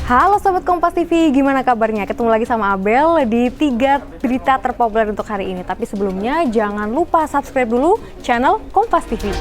Halo Sobat Kompas TV, gimana kabarnya? Ketemu lagi sama Abel di 3 berita terpopuler untuk hari ini. Tapi sebelumnya jangan lupa subscribe dulu channel Kompas TV.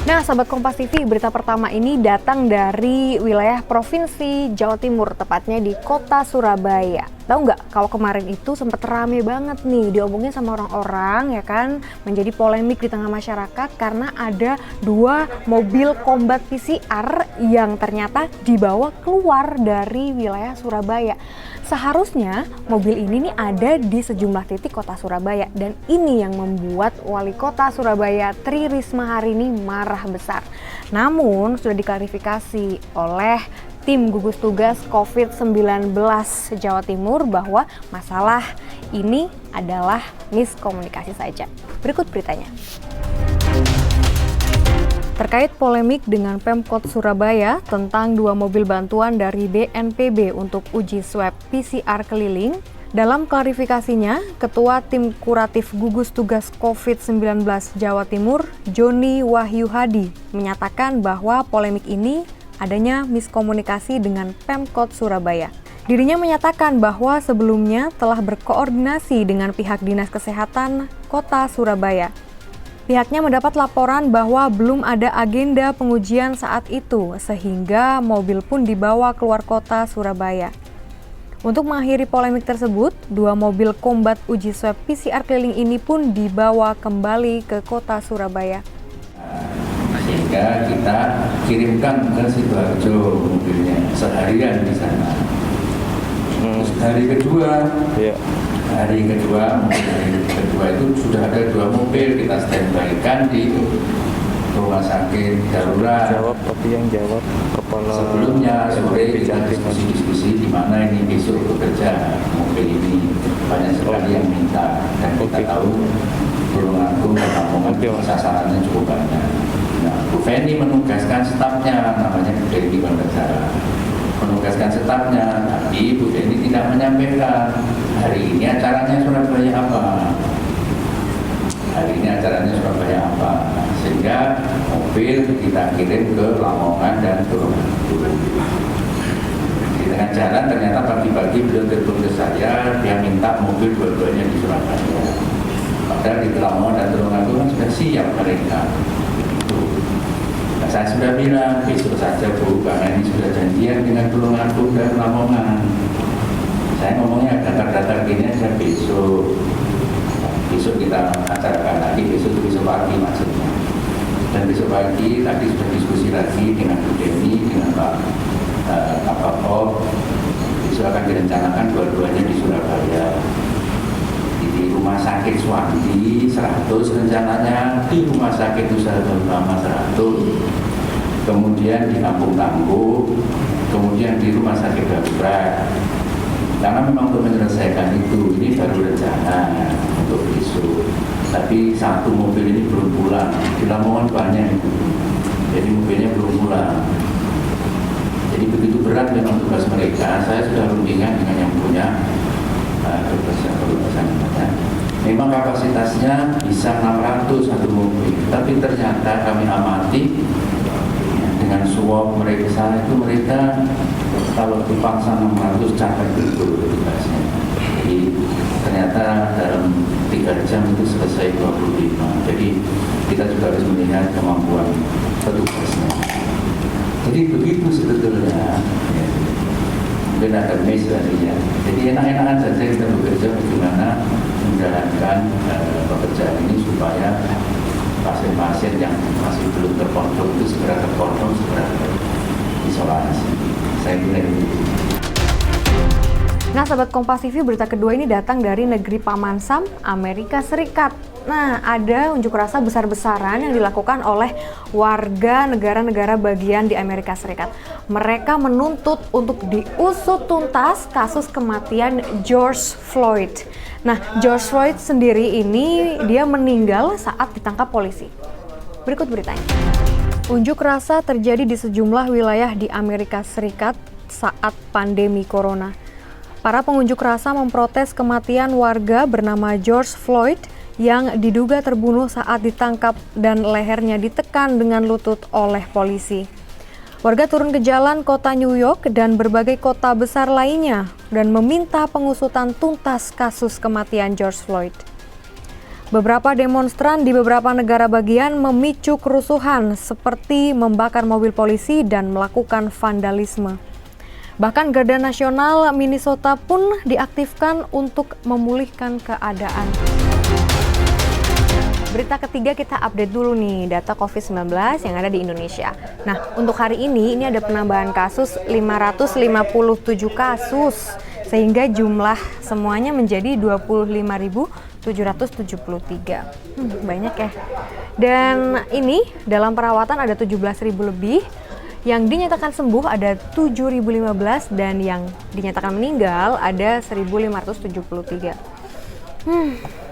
Nah Sobat Kompas TV, berita pertama ini datang dari wilayah Provinsi Jawa Timur, tepatnya di kota Surabaya. Tahu nggak, kalau kemarin itu sempat rame banget nih, diomongin sama orang-orang ya kan, menjadi polemik di tengah masyarakat karena ada 2 mobil combat PCR yang ternyata dibawa keluar dari wilayah Surabaya. Seharusnya mobil ini nih ada di sejumlah titik kota Surabaya, dan ini yang membuat Wali Kota Surabaya Tri Risma hari ini marah besar. Namun sudah diklarifikasi oleh tim gugus tugas COVID-19 Jawa Timur bahwa masalah ini adalah miskomunikasi saja. Berikut beritanya. Terkait polemik dengan Pemkot Surabaya tentang 2 mobil bantuan dari BNPB untuk uji swab PCR keliling, dalam klarifikasinya, Ketua Tim Kuratif Gugus Tugas COVID-19 Jawa Timur, Joni Wahyu Hadi, menyatakan bahwa polemik ini adanya miskomunikasi dengan Pemkot Surabaya. Dirinya menyatakan bahwa sebelumnya telah berkoordinasi dengan pihak Dinas Kesehatan Kota Surabaya. Pihaknya mendapat laporan bahwa belum ada agenda pengujian saat itu, sehingga mobil pun dibawa keluar kota Surabaya. Untuk mengakhiri polemik tersebut, 2 mobil kombat uji swab PCR keliling ini pun dibawa kembali ke kota Surabaya. Sehingga kita kirimkan ke Sidoarjo mobilnya, seharian di sana. Terus hari kedua itu sudah ada 2 mobil kita standby-kan di rumah sakit darurat. Yang jawab kepala. Sebelumnya sore kita diskusi di mana ini besok bekerja mobil ini, banyak sekali yang minta, dan kita tahu Tulungagung dan Lamongan sasarannya cukup banyak. Nah, Bu Feni menugaskan stafnya, namanya Bu Feni Bandara, menugaskan stafnya, tapi Bu Feni tidak menyampaikan hari ini acaranya Surabaya apa. Sehingga mobil kita kirim ke Lamongan dan Tulungagung. Di tengah jalan ternyata pagi-pagi beliau telepon ke saya, dia minta mobil dua-duanya di Surabaya. Padahal di Lamongan dan Tulungagung kan sudah siap mereka. Nah, saya sudah bilang besok saja Bu, karena ini sudah janjian dengan Tulungagung dan Lamongan. Saya ngomongnya datar-datar gini aja, besok kita acarakan lagi, besok pagi maksudnya. Dan besok pagi tadi sudah diskusi lagi dengan Bu Deni, dengan Pak Kapolres. Besok akan direncanakan dua-duanya di Surabaya. Di Rumah Sakit Suwandi 100 rencananya, di Rumah Sakit Usaha Utama 100, kemudian di Kampung Tangguh, kemudian di Rumah Sakit Darurat. Karena memang untuk menyelesaikan itu, ini baru rencana untuk besok. Tapi 1 mobil ini belum pulang, di Lamongan banyak itu, jadi mobilnya belum pulang. Jadi begitu berat memang tugas mereka. Saya sudah rundingan dengan yang punya memang kapasitasnya bisa 600 1 mobil, tapi ternyata kami amati dengan swab mereka itu, mereka kalau dipaksa 600 capai betul tugasnya. Jadi ternyata dalam 3 jam itu selesai 25. Jadi kita juga harus melihat kemampuan petugasnya. Jadi begitu sebetulnya. Mungkin ada miss tadinya. Jadi enak-enakan saja kita bekerja bagaimana menjalankan pekerjaan ini supaya pasien-pasien yang masih belum terkontrol itu segera terkontrol, segera isolasi. Saya kira itu. Nah, Sobat Kompas TV, berita kedua ini datang dari negeri Paman Sam, Amerika Serikat. Nah, ada unjuk rasa besar-besaran yang dilakukan oleh warga negara-negara bagian di Amerika Serikat. Mereka menuntut untuk diusut tuntas kasus kematian George Floyd. Nah, George Floyd sendiri ini dia meninggal saat ditangkap polisi. Berikut beritanya. Unjuk rasa terjadi di sejumlah wilayah di Amerika Serikat saat pandemi corona. Para pengunjuk rasa memprotes kematian warga bernama George Floyd yang diduga terbunuh saat ditangkap dan lehernya ditekan dengan lutut oleh polisi. Warga turun ke jalan kota New York dan berbagai kota besar lainnya dan meminta pengusutan tuntas kasus kematian George Floyd. Beberapa demonstran di beberapa negara bagian memicu kerusuhan seperti membakar mobil polisi dan melakukan vandalisme. Bahkan Garda Nasional Minnesota pun diaktifkan untuk memulihkan keadaan. Berita ketiga kita update dulu nih data COVID-19 yang ada di Indonesia. Nah, untuk hari ini ada penambahan kasus 557 kasus sehingga jumlah semuanya menjadi 25.773. Banyak ya. Dan ini dalam perawatan ada 17.000 lebih, yang dinyatakan sembuh ada 7.015 dan yang dinyatakan meninggal ada 1.573.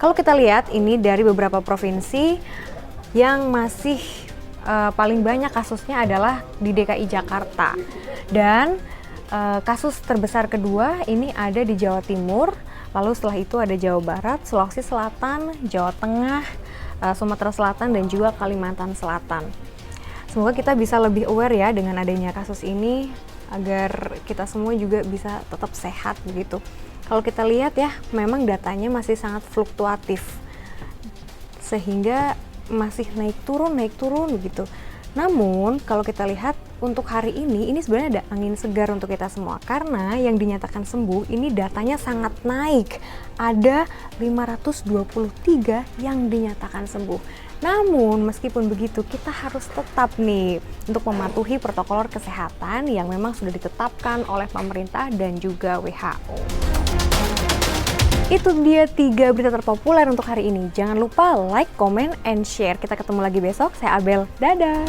Kalau kita lihat ini dari beberapa provinsi yang masih paling banyak kasusnya adalah di DKI Jakarta. Dan kasus terbesar kedua ini ada di Jawa Timur, lalu setelah itu ada Jawa Barat, Sulawesi Selatan, Jawa Tengah, Sumatera Selatan, dan juga Kalimantan Selatan. Semoga kita bisa lebih aware ya dengan adanya kasus ini agar kita semua juga bisa tetap sehat begitu. Kalau kita lihat ya, memang datanya masih sangat fluktuatif, sehingga masih naik turun begitu. Namun kalau kita lihat untuk hari ini sebenarnya ada angin segar untuk kita semua, karena yang dinyatakan sembuh ini datanya sangat naik, ada 523 yang dinyatakan sembuh. Namun meskipun begitu kita harus tetap nih untuk mematuhi protokol kesehatan yang memang sudah ditetapkan oleh pemerintah dan juga WHO. Itu dia 3 berita terpopuler untuk hari ini. Jangan lupa like, comment, and share. Kita ketemu lagi besok. Saya Abel. Dadah!